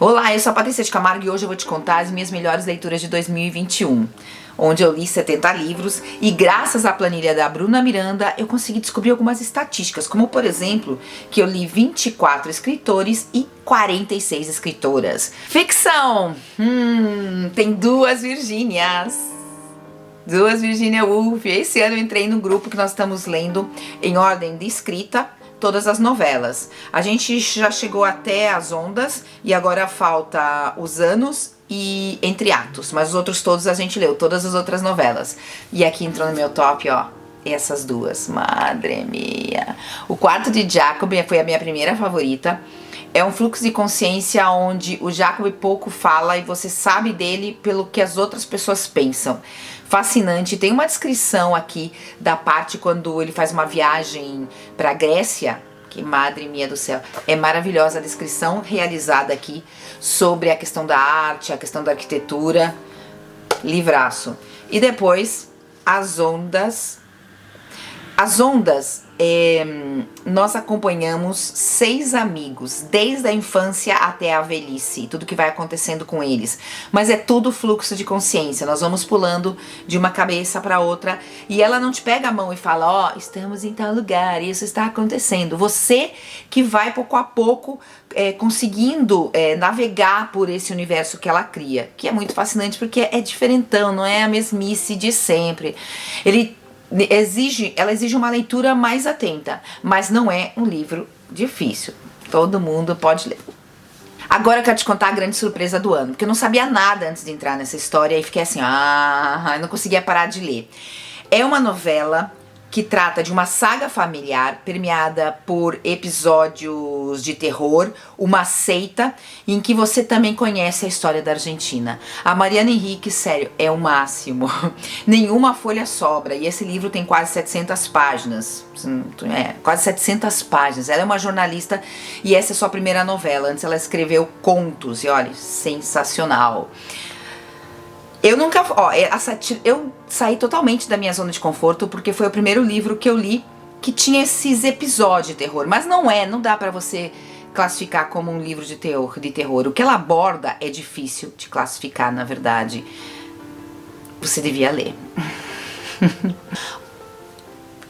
Olá, eu sou a Patrícia de Camargo e hoje eu vou te contar as minhas melhores leituras de 2021, onde eu li 70 livros e graças à planilha da Bruna Miranda eu consegui descobrir algumas estatísticas, como por exemplo, que eu li 24 escritores e 46 escritoras. Ficção! Tem duas Virgínias. Duas Virginia Woolf. Esse ano eu entrei no grupo que nós estamos lendo em ordem de escrita todas as novelas. A gente já chegou até As Ondas e agora falta Os Anos e Entre Atos, mas os outros todos a gente leu, todas as outras novelas. E aqui entrou no meu top, ó, essas duas, madre mia. O Quarto de Jacob foi a minha primeira favorita. É um fluxo de consciência onde o Jacob pouco fala e você sabe dele pelo que as outras pessoas pensam. Fascinante. Tem uma descrição aqui da parte quando ele faz uma viagem para a Grécia, que madre minha do céu, é maravilhosa a descrição realizada aqui sobre a questão da arte, a questão da arquitetura, livraço. E depois, As Ondas. As Ondas, nós acompanhamos 6 amigos, desde a infância até a velhice, tudo que vai acontecendo com eles. Mas é tudo fluxo de consciência, nós vamos pulando de uma cabeça para outra e ela não te pega a mão e fala, ó, estamos em tal lugar, isso está acontecendo. Você que vai pouco a pouco conseguindo navegar por esse universo que ela cria, que é muito fascinante porque é diferentão, não é a mesmice de sempre. Ela exige uma leitura mais atenta, mas não é um livro difícil. Todo mundo pode ler. Agora eu quero te contar a grande surpresa do ano, porque eu não sabia nada antes de entrar nessa história e fiquei assim, eu não conseguia parar de ler. É uma novela que trata de uma saga familiar permeada por episódios de terror, uma seita, em que você também conhece a história da Argentina. A Mariana Henrique, sério, é o máximo. Nenhuma folha sobra, e esse livro tem quase 700 páginas. Quase 700 páginas. Ela é uma jornalista e essa é sua primeira novela. Antes ela escreveu contos, e olha, sensacional. Eu saí totalmente da minha zona de conforto porque foi o primeiro livro que eu li que tinha esses episódios de terror, mas não dá pra você classificar como um livro de terror. O que ela aborda é difícil de classificar, na verdade. Você devia ler.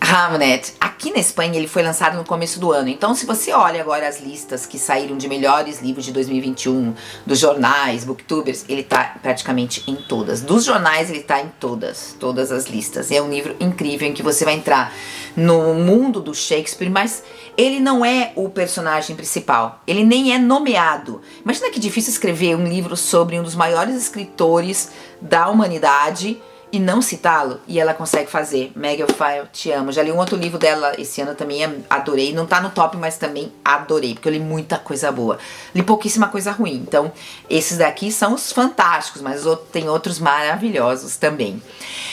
Hamnet, aqui na Espanha ele foi lançado no começo do ano, então se você olha agora as listas que saíram de melhores livros de 2021, dos jornais, booktubers, ele tá praticamente em todas. Dos jornais ele tá em todas as listas. É um livro incrível em que você vai entrar no mundo do Shakespeare, mas ele não é o personagem principal, ele nem é nomeado. Imagina que difícil escrever um livro sobre um dos maiores escritores da humanidade e não citá-lo, e ela consegue fazer. Meg O'File, te amo. Já li um outro livro dela esse ano também, adorei. Não tá no top, mas também adorei, porque eu li muita coisa boa. Li pouquíssima coisa ruim. Então, esses daqui são os fantásticos, mas tem outros maravilhosos também.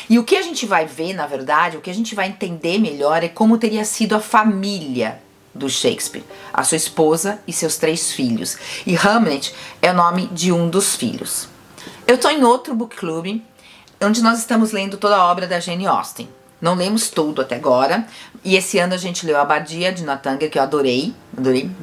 E o que a gente vai ver, na verdade, o que a gente vai entender melhor é como teria sido a família do Shakespeare, a sua esposa e seus 3 filhos. E Hamlet é o nome de um dos filhos. Eu tô em outro book club, onde nós estamos lendo toda a obra da Jane Austen. Não lemos tudo até agora. E esse ano a gente leu A Abadia, de Northanger, que eu adorei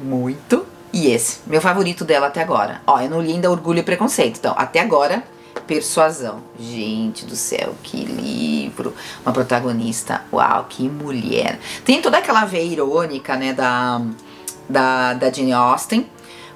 muito. E esse, meu favorito dela até agora. Ó, eu não li ainda Orgulho e Preconceito. Então, até agora, Persuasão. Gente do céu, que livro. Uma protagonista, uau, que mulher. Tem toda aquela veia irônica, né, da Jane Austen,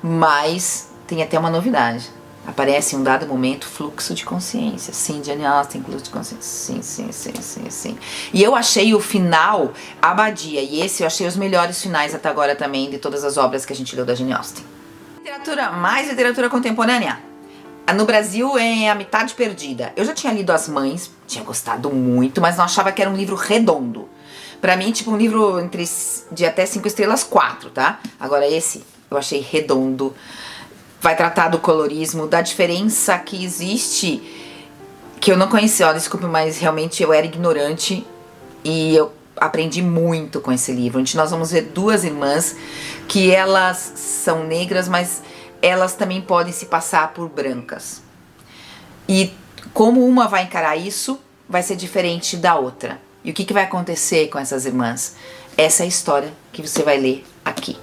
mas tem até uma novidade. Aparece em um dado momento fluxo de consciência. Sim, Jane Austen, fluxo de consciência. Sim. E eu achei o final, Abadia, e esse eu achei os melhores finais até agora também de todas as obras que a gente leu da Jane Austen. Mais literatura contemporânea. No Brasil é A Metade Perdida. Eu já tinha lido As Mães, tinha gostado muito, mas não achava que era um livro redondo. Pra mim, tipo um livro de até 5 estrelas, 4, tá? Agora esse eu achei redondo. Vai tratar do colorismo, da diferença que existe, que eu não conhecia, desculpe, mas realmente eu era ignorante e eu aprendi muito com esse livro, onde nós vamos ver 2 irmãs que elas são negras, mas elas também podem se passar por brancas. E como uma vai encarar isso, vai ser diferente da outra. E o que vai acontecer com essas irmãs? Essa é a história que você vai ler aqui.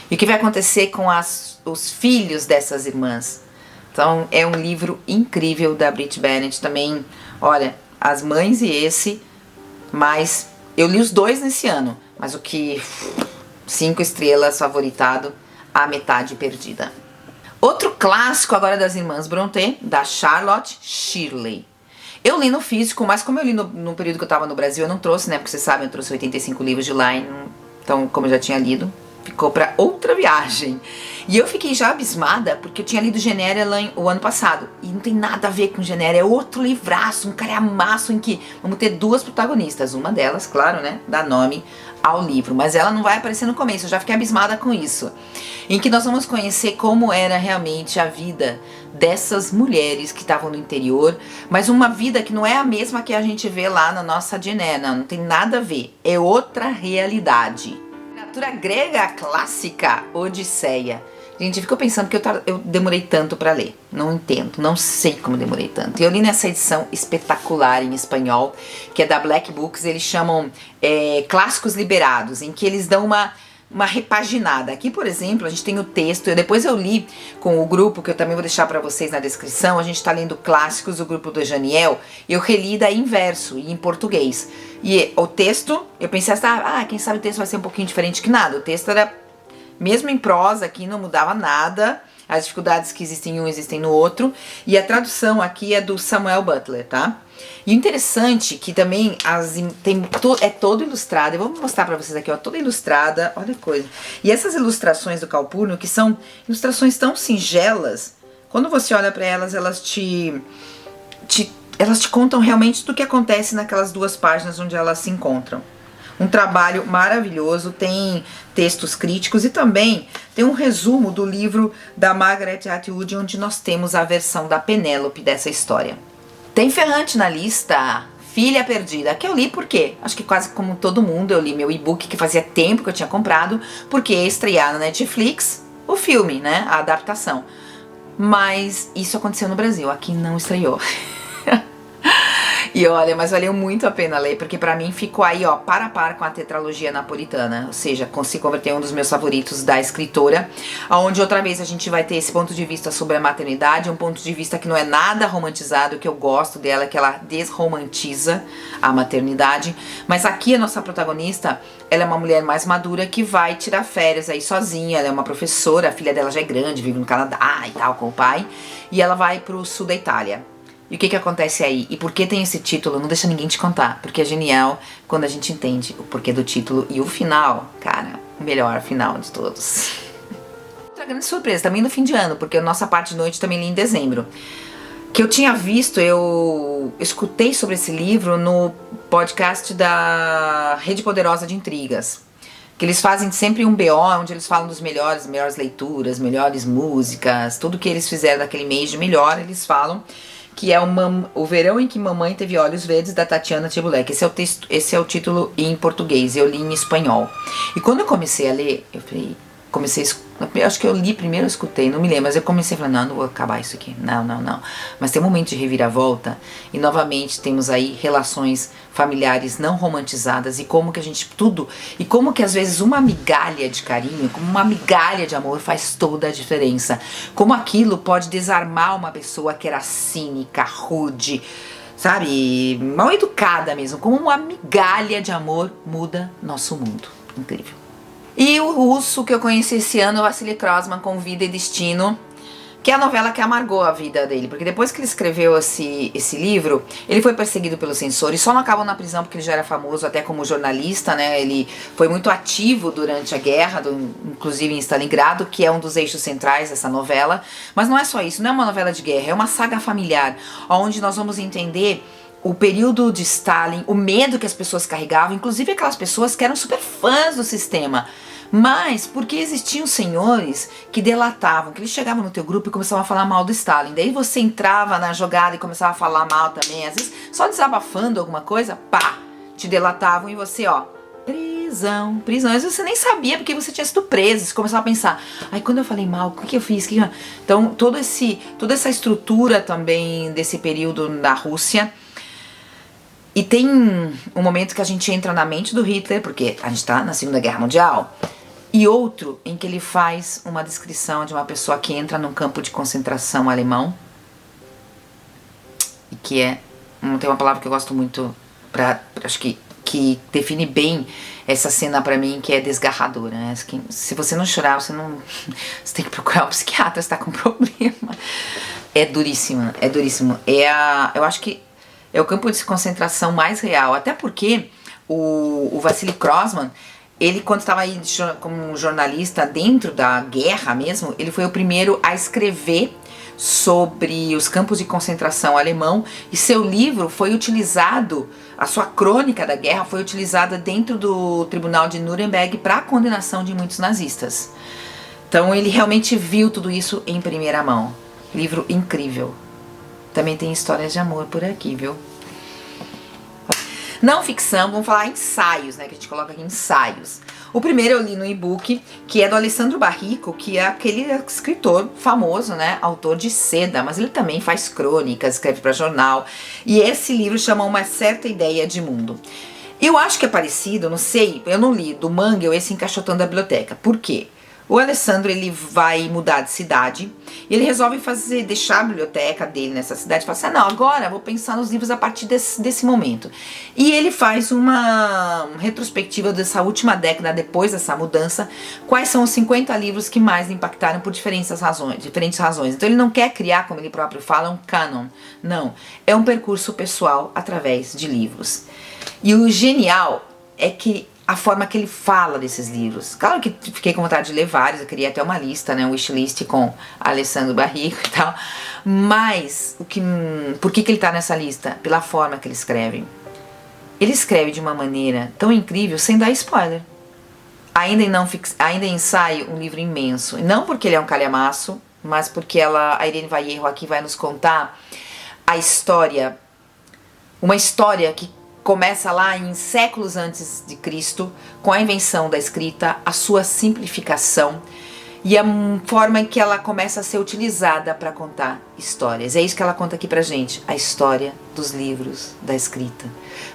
E o que vai acontecer com os filhos dessas irmãs. Então é um livro incrível da Brit Bennett também. Olha, As Mães e esse, mas eu li os dois nesse ano, mas o que 5 estrelas, favoritado, A Metade Perdida. Outro clássico agora das Irmãs Brontë, da Charlotte Shirley. Eu li no físico, mas como eu li no período que eu tava no Brasil, eu não trouxe, né? Porque vocês sabem, eu trouxe 85 livros de lá, então como eu já tinha lido, ficou pra outra viagem. E eu fiquei já abismada, porque eu tinha lido Genera o ano passado. E não tem nada a ver com Genera, é outro livraço, um calhamaço em que vamos ter 2 protagonistas. Uma delas, claro, né, dá nome ao livro, mas ela não vai aparecer no começo, eu já fiquei abismada com isso. Em que nós vamos conhecer como era realmente a vida dessas mulheres que estavam no interior, mas uma vida que não é a mesma que a gente vê lá na nossa Genera, não tem nada a ver, é outra realidade. Literatura grega clássica, Odisseia. Gente, ficou pensando que eu demorei tanto pra ler. Não entendo, não sei como demorei tanto. Eu li nessa edição espetacular em espanhol, que é da Black Books, eles chamam Clássicos Liberados, em que eles dão uma repaginada. Aqui, por exemplo, a gente tem o texto, depois eu li com o grupo, que eu também vou deixar pra vocês na descrição, a gente tá lendo clássicos do grupo do Janiel, e eu reli daí em verso e em português. E o texto, eu pensei assim, quem sabe o texto vai ser um pouquinho diferente que nada. O texto era, mesmo em prosa aqui, não mudava nada. As dificuldades que existem em um existem no outro. E a tradução aqui é do Samuel Butler, tá? E o interessante que também é todo ilustrado. Eu vou mostrar pra vocês aqui, ó, toda ilustrada. Olha que coisa. E essas ilustrações do Calpurno, que são ilustrações tão singelas, quando você olha pra elas, elas te contam realmente tudo o que acontece naquelas 2 páginas onde elas se encontram. Um trabalho maravilhoso, tem textos críticos e também tem um resumo do livro da Margaret Atwood, onde nós temos a versão da Penélope dessa história. Tem Ferrante na lista, Filha Perdida, que eu li porque, acho que quase como todo mundo, eu li meu e-book que fazia tempo que eu tinha comprado, porque ia estrear na Netflix o filme, né, a adaptação. Mas isso aconteceu no Brasil, aqui não estreou. E olha, mas valeu muito a pena ler, porque pra mim ficou aí, ó, par a par com a tetralogia napolitana, ou seja, se converteu em um dos meus favoritos da escritora, onde outra vez a gente vai ter esse ponto de vista sobre a maternidade, um ponto de vista que não é nada romantizado, que eu gosto dela, que ela desromantiza a maternidade, mas aqui a nossa protagonista, ela é uma mulher mais madura que vai tirar férias aí sozinha, ela é uma professora, a filha dela já é grande, vive no Canadá e tal, com o pai, e ela vai pro sul da Itália. E o que acontece aí? E por que tem esse título? Não deixa ninguém te contar, porque é genial quando a gente entende o porquê do título e o final, cara, o melhor final de todos. Outra grande surpresa, também no fim de ano, porque a nossa parte de noite também li em dezembro. Que eu tinha visto, eu escutei sobre esse livro no podcast da Rede Poderosa de Intrigas. Que eles fazem sempre um BO, onde eles falam dos melhores leituras, melhores músicas, tudo que eles fizeram naquele mês de melhor, eles falam. Que é o Verão em que Mamãe Teve Olhos Verdes, da Tatiana Tibulek. Esse é o título em português, eu li em espanhol. E quando eu comecei a ler, eu falei, acho que eu li primeiro, eu escutei, não me lembro, mas eu comecei a falar, não vou acabar isso aqui, não. Mas tem um momento de reviravolta, e novamente temos aí relações familiares não romantizadas, e como que e como que às vezes uma migalha de carinho, como uma migalha de amor faz toda a diferença. Como aquilo pode desarmar uma pessoa que era cínica, rude, sabe, mal educada mesmo, como uma migalha de amor muda nosso mundo. Incrível. E o russo que eu conheci esse ano, Vassili Grossman, com Vida e Destino, que é a novela que amargou a vida dele, porque depois que ele escreveu esse livro, ele foi perseguido pelos censores, só não acabou na prisão porque ele já era famoso até como jornalista, né, ele foi muito ativo durante a guerra, inclusive em Stalingrado, que é um dos eixos centrais dessa novela, mas não é só isso, não é uma novela de guerra, é uma saga familiar, onde nós vamos entender o período de Stalin, o medo que as pessoas carregavam, inclusive aquelas pessoas que eram super fãs do sistema, mas porque existiam senhores que delatavam, que eles chegavam no teu grupo e começavam a falar mal do Stalin, daí você entrava na jogada e começava a falar mal também, às vezes só desabafando alguma coisa, pá, te delatavam e você, ó, prisão, às vezes você nem sabia porque você tinha sido preso, você começava a pensar, ai, quando eu falei mal, o que eu fiz? Então toda essa estrutura também desse período na Rússia. E tem um momento que a gente entra na mente do Hitler, porque a gente tá na Segunda Guerra Mundial, e outro em que ele faz uma descrição de uma pessoa que entra num campo de concentração alemão, e que não tem uma palavra que eu gosto muito, acho que define bem essa cena pra mim, que é desgarradora, né? Se você não chorar, você tem que procurar um psiquiatra, você tá com problema. É duríssimo, é duríssimo. Eu acho que é o campo de concentração mais real, até porque o Vassili Grossman, ele, quando estava aí como jornalista dentro da guerra mesmo, ele foi o primeiro a escrever sobre os campos de concentração alemão, e seu livro foi utilizado, a sua crônica da guerra foi utilizada dentro do tribunal de Nuremberg para a condenação de muitos nazistas. Então ele realmente viu tudo isso em primeira mão. Livro incrível. Também tem histórias de amor por aqui, viu? Não ficção, vamos falar ensaios, né? Que a gente coloca aqui ensaios. O primeiro eu li no e-book, que é do Alessandro Barrico, que é aquele escritor famoso, né? Autor de Seda, mas ele também faz crônicas, escreve para jornal. E esse livro chama Uma Certa Ideia de Mundo. Eu acho que é parecido, não sei, eu não li, do Mangel, esse Encaixotando a Biblioteca. Por quê? O Alessandro, ele vai mudar de cidade e ele resolve deixar a biblioteca dele nessa cidade e fala assim, não, agora eu vou pensar nos livros a partir desse momento. E ele faz uma retrospectiva dessa última década, depois dessa mudança, quais são os 50 livros que mais impactaram por diferentes razões. Então ele não quer criar, como ele próprio fala, um canon. Não, é um percurso pessoal através de livros. E o genial é que a forma que ele fala desses livros. Claro que fiquei com vontade de ler vários, eu queria até uma lista, né, um wishlist com Alessandro Barrico e tal, mas por que ele tá nessa lista? Pela forma que ele escreve. Ele escreve de uma maneira tão incrível, sem dar spoiler. Ainda em ensaio, um livro imenso, e não porque ele é um calhamaço, mas porque a Irene Vallejo aqui vai nos contar a história, uma história que começa lá em séculos antes de Cristo, com a invenção da escrita, a sua simplificação e a forma em que ela começa a ser utilizada para contar histórias. É isso que ela conta aqui pra gente, a história dos livros da escrita.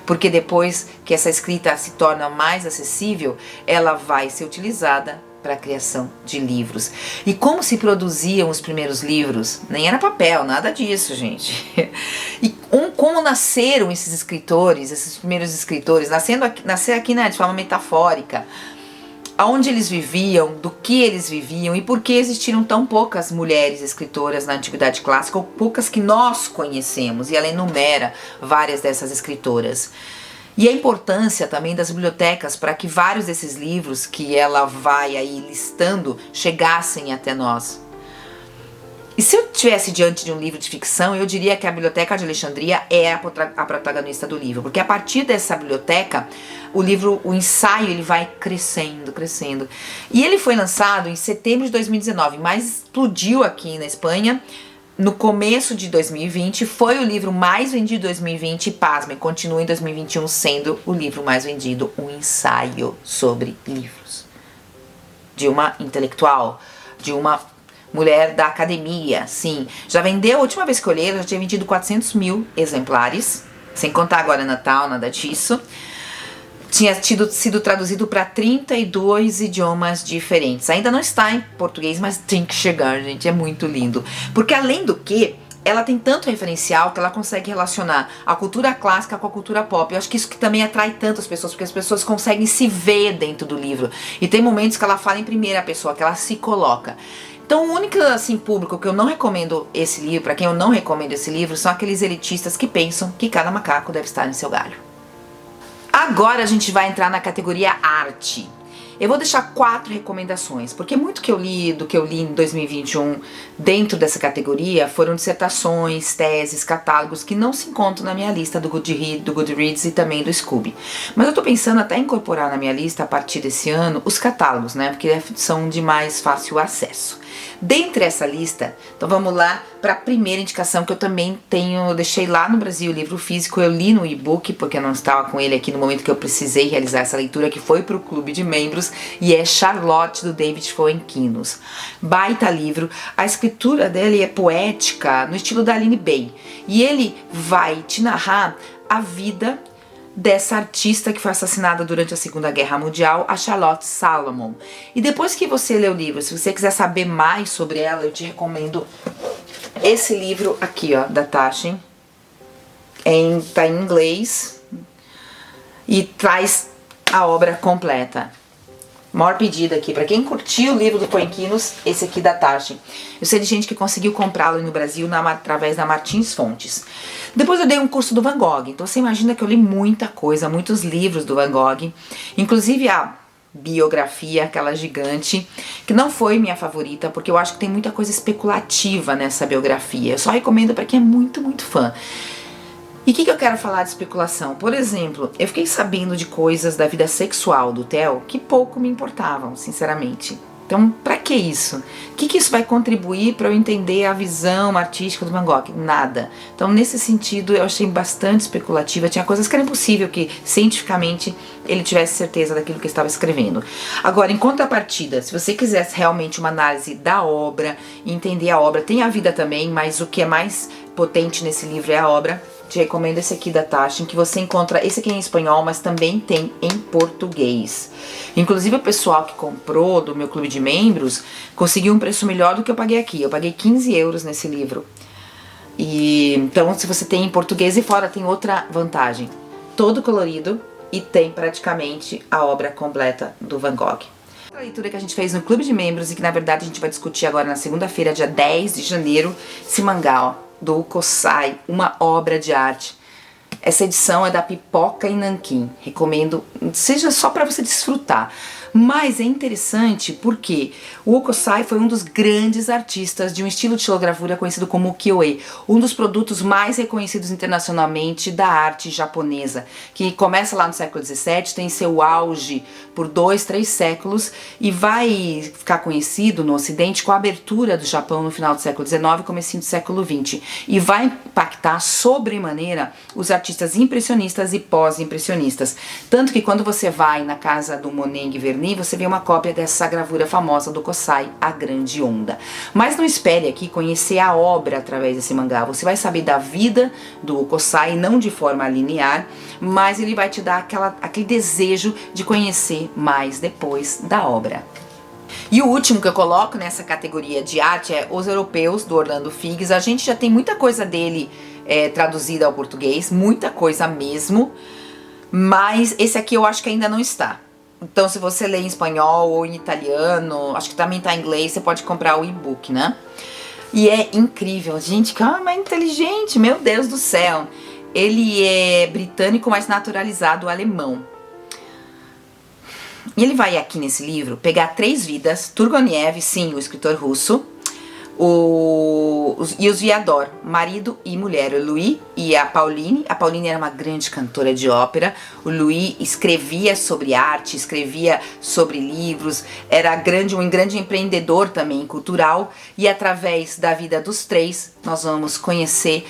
Porque depois que essa escrita se torna mais acessível, ela vai ser utilizada para a criação de livros. E como se produziam os primeiros livros? Nem era papel, nada disso, gente. E como nasceram esses primeiros escritores, nascer aqui, né, de forma metafórica, aonde eles viviam, do que eles viviam e por que existiram tão poucas mulheres escritoras na Antiguidade Clássica, ou poucas que nós conhecemos, e ela enumera várias dessas escritoras. E a importância também das bibliotecas para que vários desses livros que ela vai aí listando chegassem até nós. E se eu estivesse diante de um livro de ficção, eu diria que a Biblioteca de Alexandria é a protagonista do livro, porque a partir dessa biblioteca, o ensaio, ele vai crescendo, crescendo. E ele foi lançado em setembro de 2019, mas explodiu aqui na Espanha no começo de 2020, foi o livro mais vendido de 2020 e, pasmem, continua em 2021 sendo o livro mais vendido, um ensaio sobre livros. De uma intelectual, de uma mulher da academia, sim. Já vendeu, a última vez que eu olhei, já tinha vendido 400 mil exemplares, sem contar agora Natal, nada disso. Tinha sido traduzido para 32 idiomas diferentes. Ainda não está em português, mas tem que chegar, gente. É muito lindo. Porque além do que, ela tem tanto referencial que ela consegue relacionar a cultura clássica com a cultura pop. Eu acho que isso que também atrai tanto as pessoas, porque as pessoas conseguem se ver dentro do livro. E tem momentos que ela fala em primeira pessoa, que ela se coloca. Então o único assim, público que eu não recomendo esse livro, para quem eu não recomendo esse livro, são aqueles elitistas que pensam que cada macaco deve estar em seu galho. Agora a gente vai entrar na categoria arte. Eu vou deixar 4 recomendações, porque muito do que eu li em 2021 dentro dessa categoria foram dissertações, teses, catálogos que não se encontram na minha lista do Goodreads e também do Scooby. Mas eu tô pensando até em incorporar na minha lista a partir desse ano os catálogos, né? Porque são de mais fácil acesso. Dentre essa lista, então vamos lá para a primeira indicação que eu também eu deixei lá no Brasil, o livro físico, eu li no e-book, porque eu não estava com ele aqui no momento que eu precisei realizar essa leitura, que foi para o clube de membros, e é Charlotte, do David Fuenquinos. Baita livro, a escritura dele é poética, no estilo da Aline Bay, e ele vai te narrar a vida dessa artista que foi assassinada durante a Segunda Guerra Mundial, a Charlotte Salomon. E depois que você lê o livro, se você quiser saber mais sobre ela, eu te recomendo esse livro aqui, ó, da Taschen. Tá em inglês e traz a obra completa. Maior pedido aqui, pra quem curtiu o livro do Poinquinos, esse aqui da Taschen. Eu sei de gente que conseguiu comprá-lo no Brasil através da Martins Fontes. Depois eu dei um curso do Van Gogh, então você imagina que eu li muita coisa, muitos livros do Van Gogh, inclusive a biografia, aquela gigante, que não foi minha favorita, porque eu acho que tem muita coisa especulativa nessa biografia. Eu só recomendo pra quem é muito, muito fã. E o que eu quero falar de especulação? Por exemplo, eu fiquei sabendo de coisas da vida sexual do Theo que pouco me importavam, sinceramente. Então, pra que isso? O que isso vai contribuir para eu entender a visão artística do Van Gogh? Nada. Então, nesse sentido, eu achei bastante especulativa. Tinha coisas que era impossível que, cientificamente, ele tivesse certeza daquilo que estava escrevendo. Agora, em contrapartida, se você quisesse realmente uma análise da obra, entender a obra, tem a vida também, mas o que é mais potente nesse livro é a obra. Te recomendo esse aqui da Taschen, que você encontra, esse aqui é em espanhol, mas também tem em português. Inclusive o pessoal que comprou do meu clube de membros conseguiu um preço melhor do que eu paguei aqui. Eu paguei 15 euros nesse livro. E então, se você tem em português e fora, tem outra vantagem. Todo colorido e tem praticamente a obra completa do Van Gogh. A leitura que a gente fez no clube de membros e que na verdade a gente vai discutir agora na segunda-feira, dia 10 de janeiro, esse mangá, ó, do Hokusai, uma obra de arte. Essa edição é da Pipoca e Nanquim. Recomendo, seja só para você desfrutar. Mas é interessante porque o Hokusai foi um dos grandes artistas de um estilo de xilogravura conhecido como ukiyo-e, um dos produtos mais reconhecidos internacionalmente da arte japonesa, que começa lá no século XVII, tem seu auge por 2, 3 séculos e vai ficar conhecido no Ocidente com a abertura do Japão no final do século XIX e comecinho do século XX, e vai impactar sobremaneira os artistas impressionistas e pós-impressionistas. Tanto que quando você vai na casa do Monet Vernet, você vê uma cópia dessa gravura famosa do Hokusai, A Grande Onda. Mas não espere aqui conhecer a obra através desse mangá. Você vai saber da vida do Hokusai, não de forma linear, mas ele vai te dar aquele desejo de conhecer mais depois da obra. E o último que eu coloco nessa categoria de arte é Os Europeus, do Orlando Figes. A gente já tem muita coisa dele traduzida ao português, muita coisa mesmo, mas esse aqui eu acho que ainda não está. Então, se você lê em espanhol ou em italiano, acho que também tá em inglês, você pode comprar o e-book, né? E é incrível, gente, mas inteligente, meu Deus do céu. Ele é britânico, mas naturalizado alemão. E ele vai aqui nesse livro pegar 3 vidas, Turgoniev, sim, o escritor russo, e os Viador, marido e mulher, o Louis e a Pauline. A Pauline era uma grande cantora de ópera, o Louis escrevia sobre arte, escrevia sobre livros, era um grande empreendedor também cultural, e através da vida dos 3 nós vamos conhecer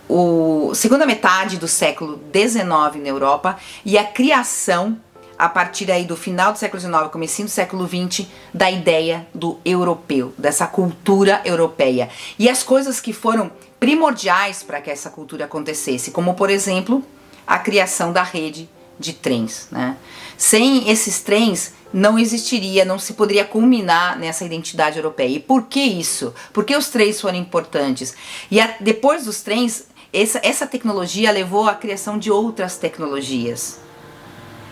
a segunda metade do século XIX na Europa e a criação a partir aí do final do século XIX, comecinho do século XX, da ideia do europeu, dessa cultura europeia. E as coisas que foram primordiais para que essa cultura acontecesse, como por exemplo, a criação da rede de trens, né? Sem esses trens não existiria, não se poderia culminar nessa identidade europeia. E por que isso? Por que os trens foram importantes? E depois dos trens, essa tecnologia levou à criação de outras tecnologias.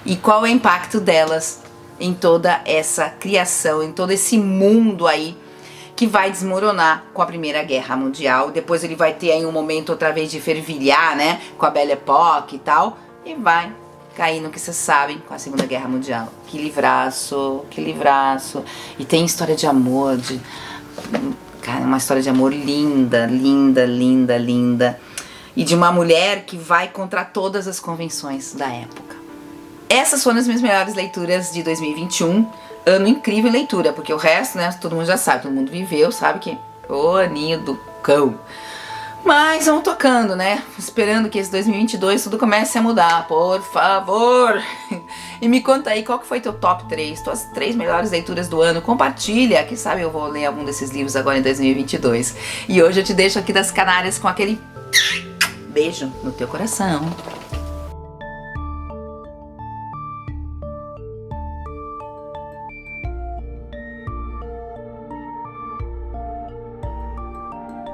E qual é o impacto delas em toda essa criação, em todo esse mundo aí que vai desmoronar com a Primeira Guerra Mundial. Depois ele vai ter aí um momento outra vez de fervilhar, né, com a Belle Époque e tal, e vai cair no que vocês sabem com a Segunda Guerra Mundial. Que livraço, que livraço. E tem história de amor, cara, uma história de amor linda, linda, linda, linda. E de uma mulher que vai contra todas as convenções da época. Essas foram as minhas melhores leituras de 2021, ano incrível em leitura, porque o resto, né, todo mundo já sabe, todo mundo viveu, sabe que o aninho do cão. Mas vamos tocando, né, esperando que esse 2022 tudo comece a mudar, por favor. E me conta aí qual que foi teu top 3, tuas 3 melhores leituras do ano, compartilha, quem sabe eu vou ler algum desses livros agora em 2022. E hoje eu te deixo aqui das Canárias com aquele beijo no teu coração.